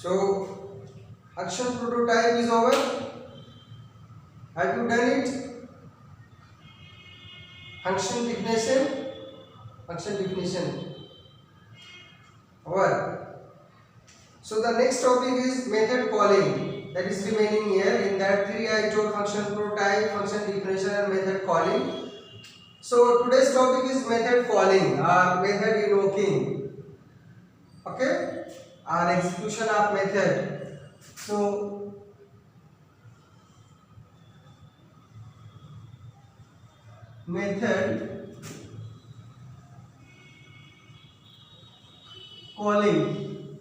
So action prototype is over. Have you done it? Function definition over. So the next topic is method calling, that is remaining here. In that three I told: function prototype, function definition and method calling. So today's topic is method calling or method invoking. Okay, or execution of method. So method calling,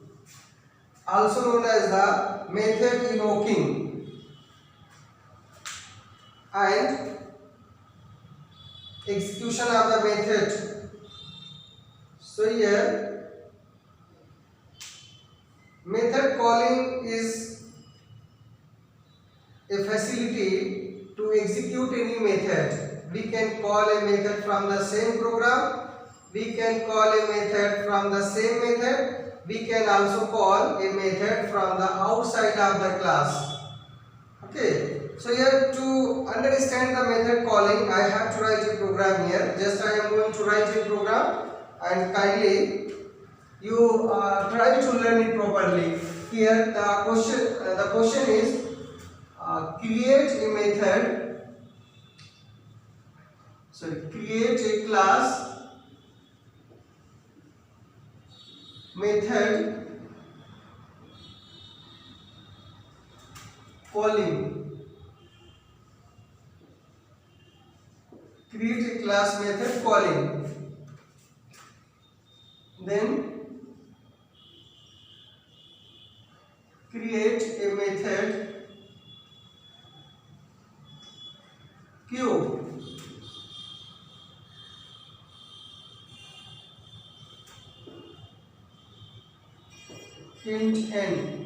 also known as the method invoking and execution of the method. So here method calling is a facility to execute any method. We can call a method from the same program, we can call a method from the same method, we can also call a method from the outside of the class. Okay, so here to understand the method calling, I have to write a program here. Just I am going to write a program and kindly you try to learn it properly. Here the question is create a method. Create a class method calling. Create a class method calling. Then create a method queue. Int n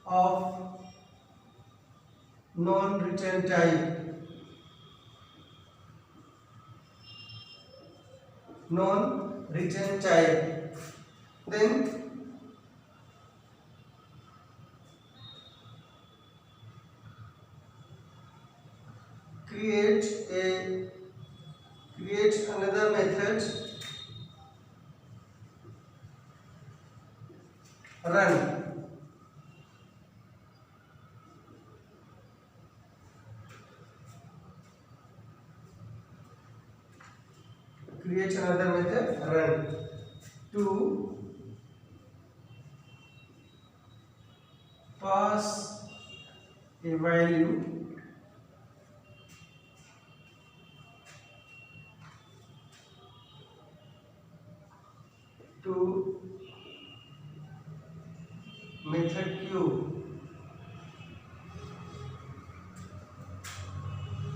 of non-return type. Non-return type. Then create another method run. Create another method run to pass a value to method queue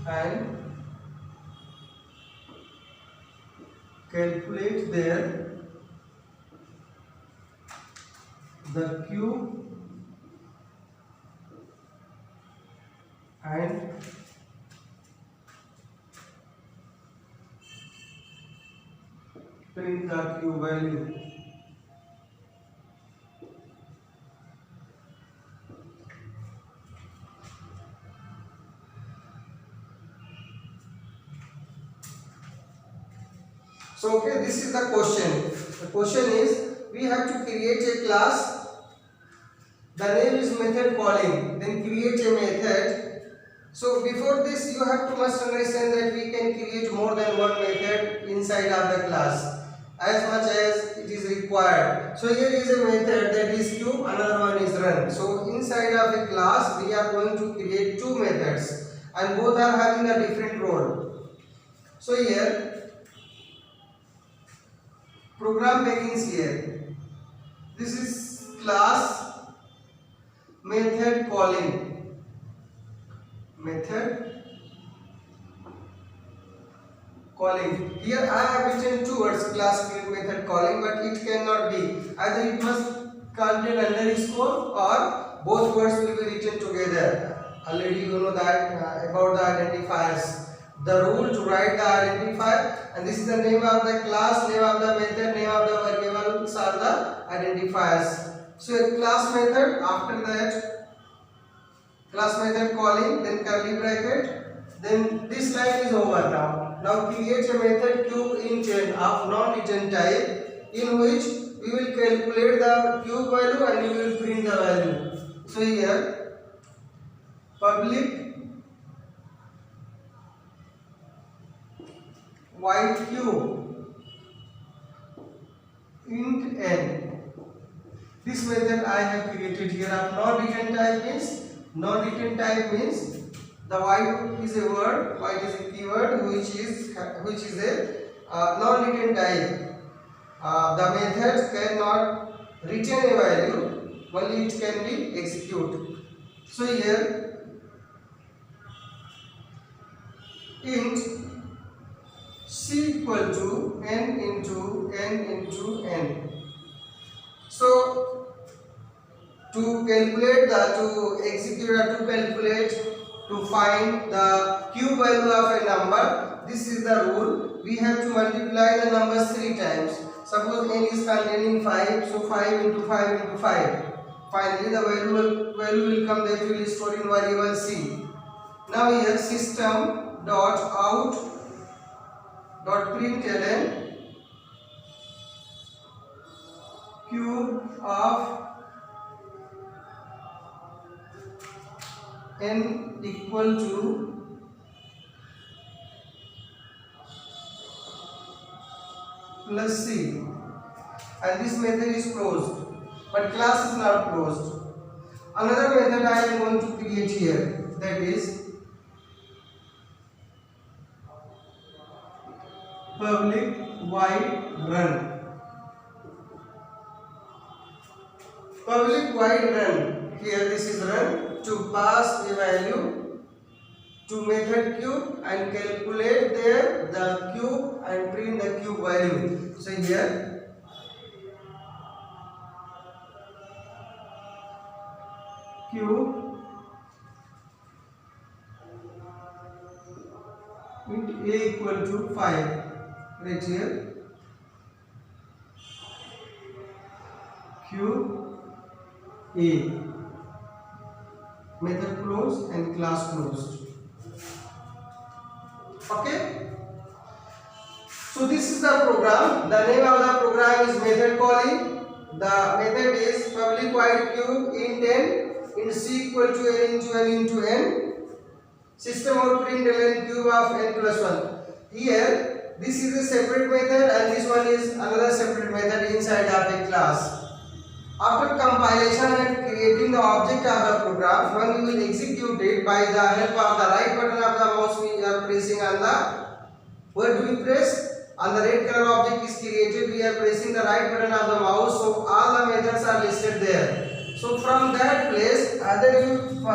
and calculate there the queue and print the queue value. So okay, this is the question. The question is, we have to create a class. The name is method calling. Then create a method. So before this, you have to must understand that we can create more than one method inside of the class as much as it is required. So here is a method that is queue, another one is run. So inside of a class, we are going to create two methods and both are having a different role. So here program begins here. This is class method calling. Method calling. Here I have written two words, class method calling, but it cannot be. Either it must contain underscore or both words will be written together. Already you know that about the identifiers. the rule to write the identifier, and this is the name of the class, name of the method, name of the variables are the identifiers. So a class method, after that class method calling, then curly bracket, then this line is over now. Now create a method cube int n of non-return type, in which we will calculate the cube value and we will print the value. So here public void cube int n. This method I have created here of non-return type means, non-return type means the void is a word, void is a keyword which is a non-return type. The method cannot return a value, only it can be executed. So here int c equal to n into n. So to calculate to find the cube value of a number, this is the rule. We have to multiply the numbers 3 times. Suppose n is containing 5, so 5 into 5 into 5. Finally the value will come, that will be stored in variable c. Now here system dot out dot println cube of n equal to plus c, and this method is closed, but class is not closed. Another method I am going to create here, that is public void run. Public void run, here this is run, to pass a value to method cube and calculate there the cube and print the cube value. So here cube int a equal to 5, right here cube a, method closed and class closed. Okay, so this is the program. The name of the program is method calling. The method is public void cube int n in c equal to n into n, system out println cube of n plus 1. Here this is a separate method and this one is another separate method inside of a class. After compilation and creating the object of the program, when we will execute it by the help of the right button of the mouse, we are pressing on the, where do we press? On the red color object is created, we are pressing the right button of the mouse, so all the methods are listed there. So from that place, either you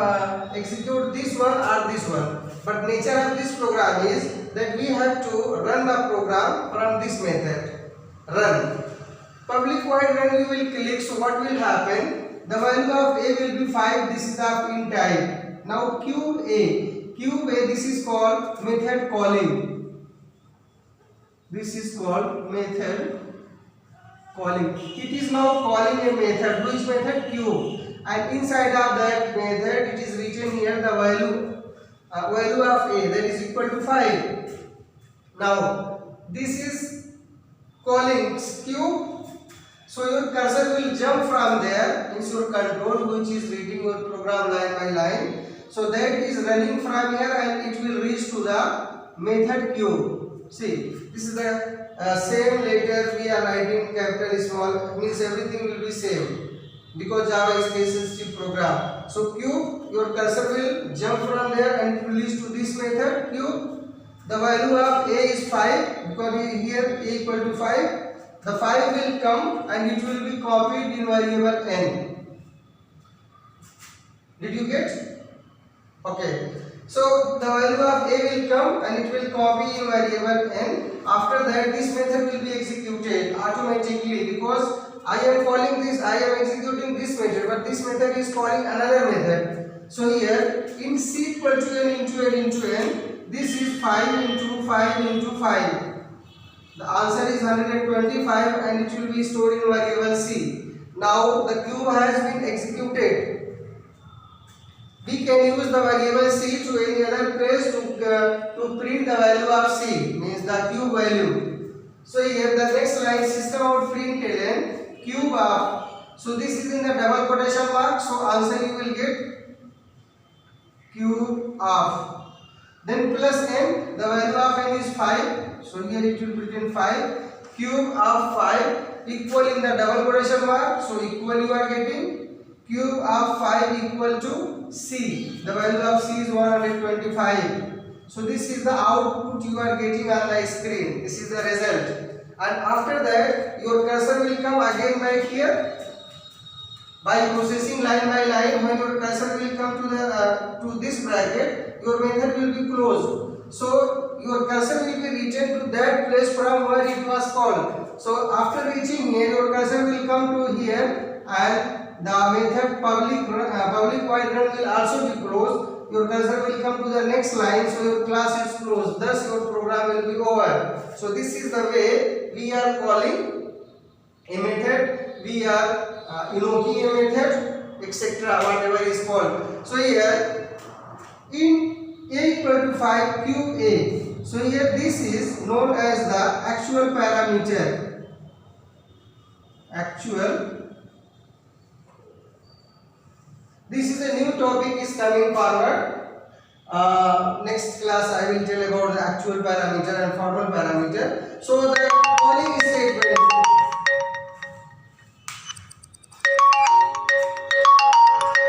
execute this one or this one. But nature of this program is that we have to run the program from this method, run. Public void run you will click, so what will happen? The value of a will be 5, this is of int type. Now cube a, this is called method calling. This is called method calling. It is now calling a method, which method? Cube. And inside of that method it is written here the value of a, that is equal to 5. Now this is calling cube. So your cursor will jump from there in your control, which is reading your program line by line. So that is running from here and it will reach to the method cube. See, this is the same letter we are writing capital small, means everything will be same because Java is case sensitive program. So cube, your cursor will jump from there and it will reach to this method cube. The value of a is 5 because here a equal to 5. The 5 will come and it will be copied in variable n. Did you get? Okay. So the value of a will come and it will copy in variable n. After that this method will be executed automatically because I am calling this, I am executing this method, but this method is calling another method. So here in c equal to n into n, this is 5 into 5 into 5. The answer is 125 and it will be stored in variable C. Now the cube has been executed. We can use the variable C to any other place to print the value of C, means the cube value. So here the next line, system out print ln cube of. So this is in the double quotation mark. So answer you will get cube of. Then plus n, the value of n is 5. So here it will be written 5. Cube of 5 equal in the double quotation mark. So equal you are getting. Cube of 5 equal to C. The value of C is 125. So this is the output you are getting on the screen. This is the result. And after that, your cursor will come again back here. By processing line by line, when your cursor will come to this bracket, your method will be closed. So your cursor will be returned to that place from where it was called. So after reaching here, your cursor will come to here, and the method public void run will also be closed. Your cursor will come to the next line, so your class is closed. Thus your program will be over. So this is the way we are calling a method. We are invoking a method, etc., whatever is called. So here in a equal to 5 cube a. So here this is known as the actual parameter. This is a new topic is coming forward. Next class I will tell about the actual parameter and formal parameter. So the calling statement.